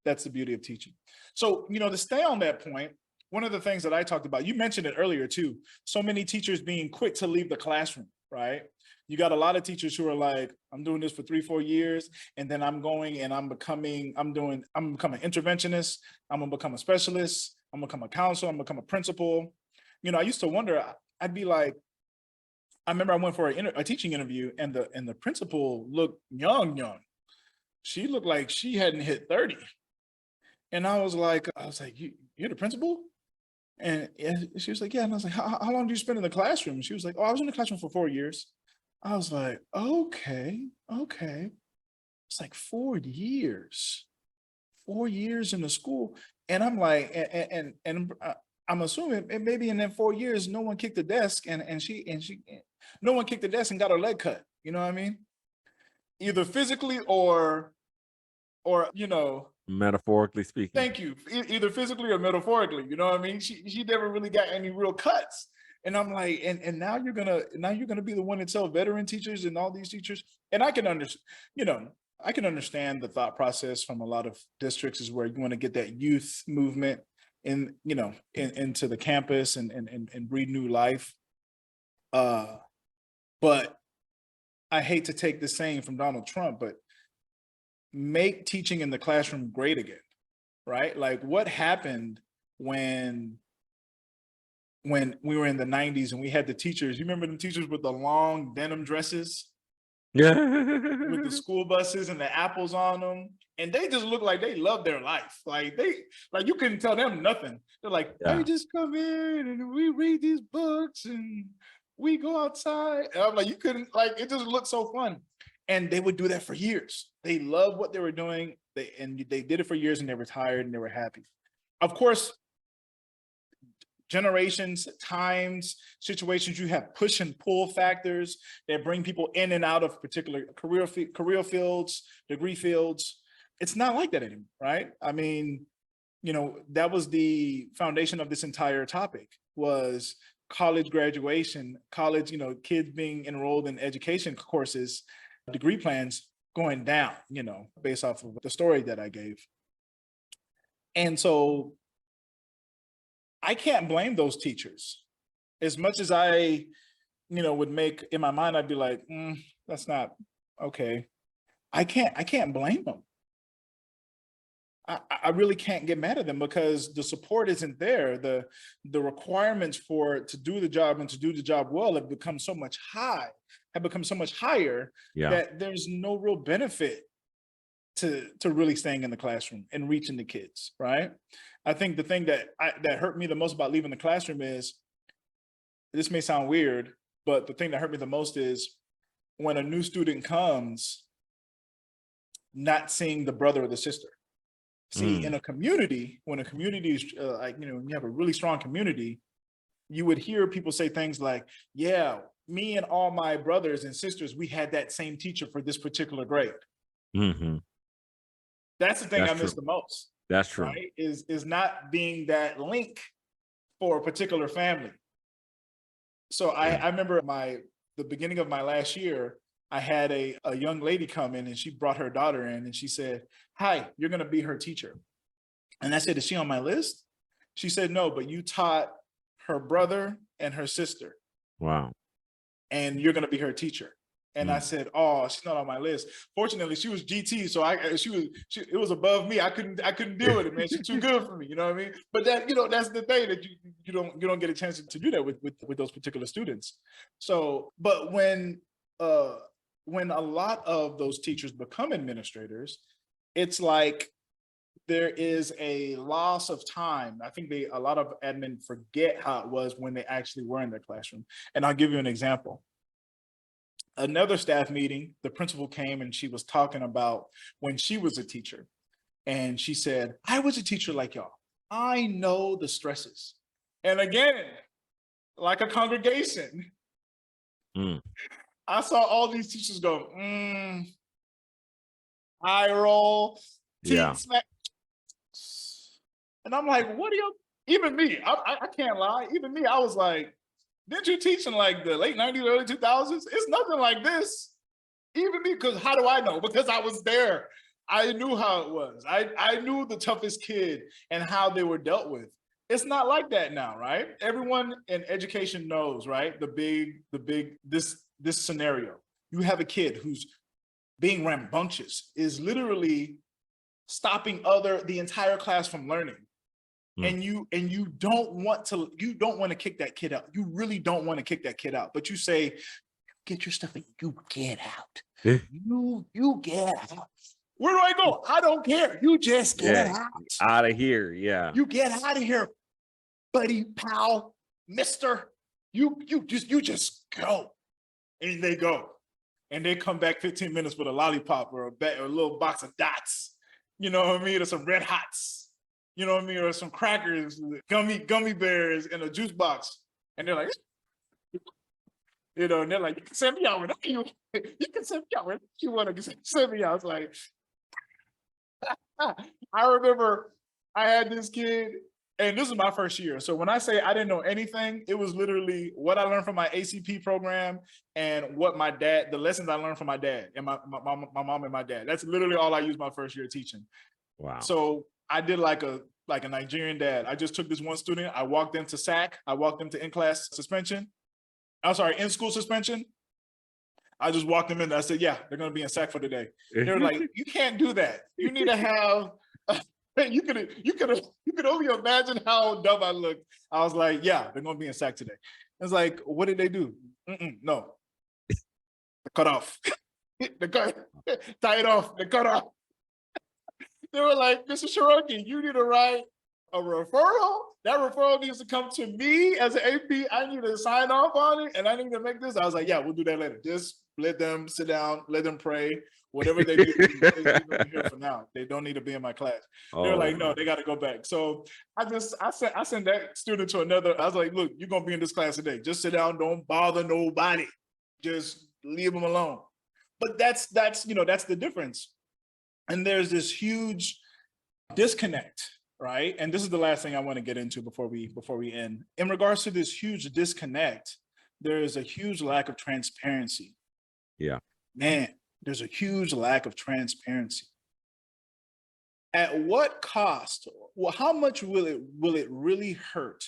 that's the beauty of teaching. So, to stay on that point, one of the things that I talked about, you mentioned it earlier too, so many teachers being quick to leave the classroom, right? You got a lot of teachers who are like, I'm doing this for 3-4 years, and then I'm going and I'm becoming an interventionist, I'm gonna become a specialist, I'm gonna become a counselor, I'm gonna become a principal. I used to wonder, I'd be like, I remember I went for a teaching interview, and the principal looked young. She looked like she hadn't hit 30. And I was like, you're the principal? And she was like, yeah. And I was like, how long do you spend in the classroom? And she was like, oh, I was in the classroom for 4 years. I was like, okay. It's like 4 years. 4 years in the school. And I'm like, and I'm assuming maybe in that 4 years, no one kicked the desk and no one kicked the desk and got her leg cut. You know what I mean? Either physically or metaphorically speaking. Thank you. Either physically or metaphorically. You know what I mean? She never really got any real cuts. And I'm like, and now you're gonna be the one to tell veteran teachers and all these teachers. And I can understand the thought process from a lot of districts is where you want to get that youth movement into the campus and breathe new life. But I hate to take the saying from Donald Trump, but make teaching in the classroom great again, right? Like what happened when we were in the 90s and we had the teachers, you remember the teachers with the long denim dresses? Yeah. With the school buses and the apples on them. And they just look like they love their life. Like you couldn't tell them nothing. They're like, I just come in and we read these books and we go outside. And I'm like, you couldn't, like, it just looked so fun. And they would do that for years. They loved what they were doing. They did it for years and they retired and they were happy. Of course, generations, times, situations, you have push and pull factors that bring people in and out of particular career fields, degree fields. It's not like that anymore, right? I mean, that was the foundation of this entire topic was college graduation, college, kids being enrolled in education courses, degree plans going down, based off of the story that I gave. And so I can't blame those teachers. As much as I, would make in my mind, I'd be like, that's not okay. I can't blame them. I really can't get mad at them because the support isn't there. The requirements to do the job and to do the job well have become so much higher that there's no real benefit to really staying in the classroom and reaching the kids, right? I think the thing that hurt me the most about leaving the classroom is, this may sound weird, but the thing that hurt me the most is when a new student comes, not seeing the brother or the sister. See, in a community, when a community is you have a really strong community, you would hear people say things like, yeah, me and all my brothers and sisters, we had that same teacher for this particular grade. Mm-hmm. That's the thing That's I miss true. the most. That's true. Right? Is not being that link for a particular family. So I remember the beginning of my last year, I had a young lady come in and she brought her daughter in and she said, hi, you're going to be her teacher. And I said, is she on my list? She said, no, but you taught her brother and her sister. Wow. And you're going to be her teacher. And I said, oh, she's not on my list. Fortunately, she was GT, so it was above me. I couldn't deal with it, man. She's too good for me, you know what I mean? But that's the thing, that you don't get a chance to do that with those particular students. So, but when a lot of those teachers become administrators, it's like there is a loss of time. I think a lot of admin forget how it was when they actually were in their classroom. And I'll give you an example. Another staff meeting, the principal came and she was talking about when she was a teacher. And she said, I was a teacher like y'all. I know the stresses. And again, like a congregation, I saw all these teachers go, eye roll, teeth smack. And I'm like, what are you? Even me, I can't lie. Even me, I was like, didn't you teach in like the late 90s, early 2000s? It's nothing like this. Even me, because how do I know? Because I was there. I knew how it was. I knew the toughest kid and how they were dealt with. It's not like that now, right? Everyone in education knows, right? This scenario. You have a kid who's being rambunctious, is literally stopping the entire class from learning. And you don't want to kick that kid out. You really don't want to kick that kid out. But you say, get your stuff and you get out. You get out. Where do I go? I don't care. You just get out. Out of here. Yeah. You get out of here, buddy, pal, mister. You just go. And they go. And they come back 15 minutes with a lollipop or a little box of dots. You know what I mean? Or some Red Hots. You know what I mean? Or some crackers, gummy bears in a juice box. And they're like, and they're like, you can send me out whenever you want to send me out. It's like, I remember I had this kid, and this is my first year. So when I say I didn't know anything, it was literally what I learned from my ACP program and the lessons I learned from my dad and my mom and my dad. That's literally all I used my first year teaching. Wow. So I did like a Nigerian dad. I just took this one student. I walked into SAC. I walked into in-class suspension. I'm sorry, in-school suspension. I just walked them in. I said, yeah, they're going to be in SAC for today. They were like, you can't do that. You need to have, you could only imagine how dumb I looked. I was like, yeah, they're going to be in SAC today. It's like, what did they do? No. They cut off. Tie it off. They cut off. They were like, Mr. Shorunke, you need to write a referral. That referral needs to come to me as an AP. I need to sign off on it, and I need to make this. I was like, yeah, we'll do that later. Just let them sit down, let them pray. Whatever they do, they're here for now. They don't need to be in my class. They're like, no, they got to go back. So I sent that student to another. I was like, look, you're going to be in this class today. Just sit down. Don't bother nobody. Just leave them alone. But that's the difference. And there's this huge disconnect, right? And this is the last thing I want to get into before we end. In regards to this huge disconnect, there is a huge lack of transparency. Yeah. Man, there's a huge lack of transparency. At what cost? Well, how much will it really hurt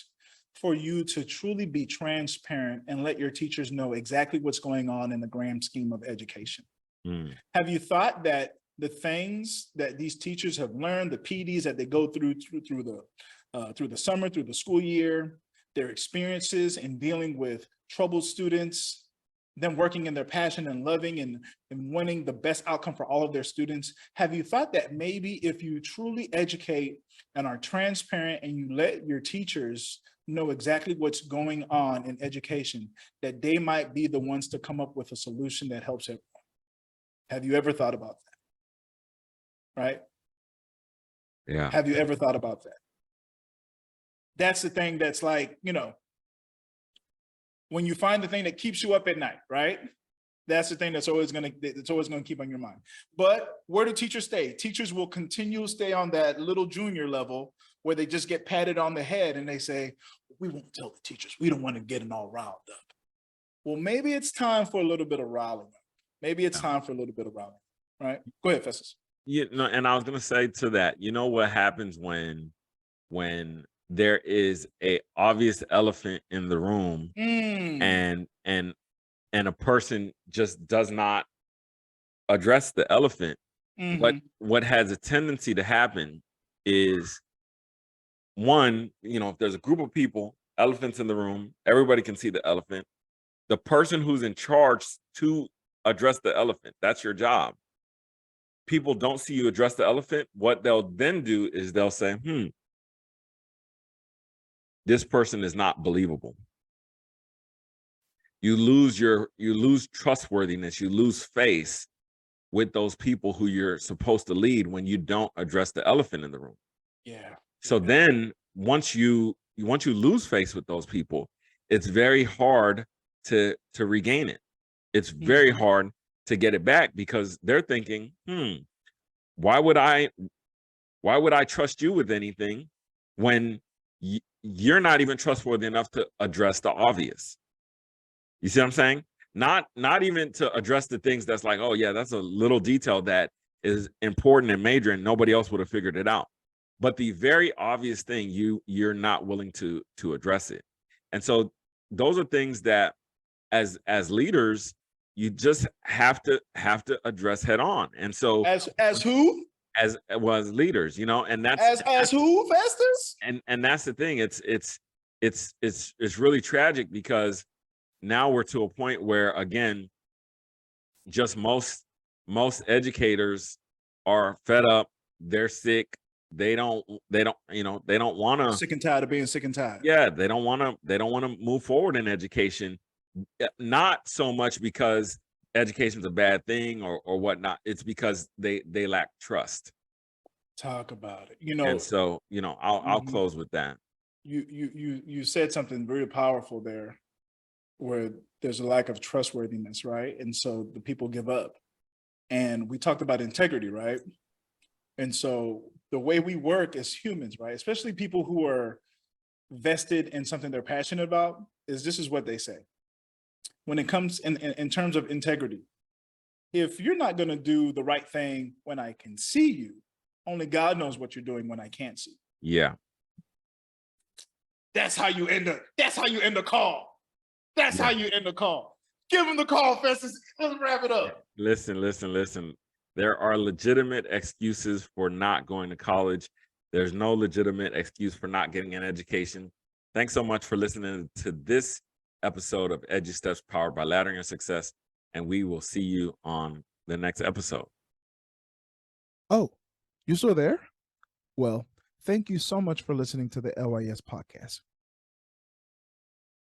for you to truly be transparent and let your teachers know exactly what's going on in the grand scheme of education? Have you thought that the things that these teachers have learned, the PDs that they go through the summer, through the school year, their experiences in dealing with troubled students, them working in their passion and loving and wanting the best outcome for all of their students. Have you thought that maybe if you truly educate and are transparent and you let your teachers know exactly what's going on in education, that they might be the ones to come up with a solution that helps everyone? Have you ever thought about that? Right? Yeah. Have you ever thought about that? That's the thing that's like, when you find the thing that keeps you up at night, right? That's the thing that's always gonna keep on your mind. But where do teachers stay? Teachers will continue to stay on that little junior level where they just get patted on the head and they say, we won't tell the teachers. We don't want to get them all riled up. Well, maybe it's time for a little bit of riling. Maybe it's time for a little bit of riling, right? Go ahead, Festus. And I was gonna say to that, what happens when there is a obvious elephant in the room and a person just does not address the elephant. What has a tendency to happen is, one, if there's a group of people, elephants in the room, everybody can see the elephant. The person who's in charge to address the elephant, that's your job. People don't see you address the elephant. What they'll then do is they'll say, this person is not believable. You lose trustworthiness, you lose face with those people who you're supposed to lead when you don't address the elephant in the room. Yeah. So then once you lose face with those people, it's very hard to regain it. It's very hard to get it back because they're thinking, why would I trust you with anything when you're not even trustworthy enough to address the obvious? You see what I'm saying? Not even to address the things that's like, oh yeah, that's a little detail that is important and major and nobody else would have figured it out. But the very obvious thing, you're not willing to address it. And so those are things that as leaders, you just have to address head on. And so as who? As leaders, and that's as who, Festus? And that's the thing. It's really tragic because now we're to a point where, again, just most educators are fed up. They're sick. They don't want to. Sick and tired of being sick and tired. Yeah, they don't want to move forward in education. Not so much because education's a bad thing or whatnot. It's because they lack trust. Talk about it. And so, I'll close with that. You said something very powerful there, where there's a lack of trustworthiness, right? And so the people give up. And we talked about integrity, right? And so the way we work as humans, right, especially people who are vested in something they're passionate about, this is what they say. When it comes in terms of integrity, if you're not going to do the right thing when I can see you, only God knows what you're doing when I can't see. Yeah. That's how you end a call. That's how you end a call. Give him the call, Festus. Let's wrap it up. Listen. There are legitimate excuses for not going to college. There's no legitimate excuse for not getting an education. Thanks so much for listening to this episode of Edgy Steps powered by Laddering Your Success, and we will see you on the next episode. Oh, you still there? Well, thank you so much for listening to the LYS Podcast.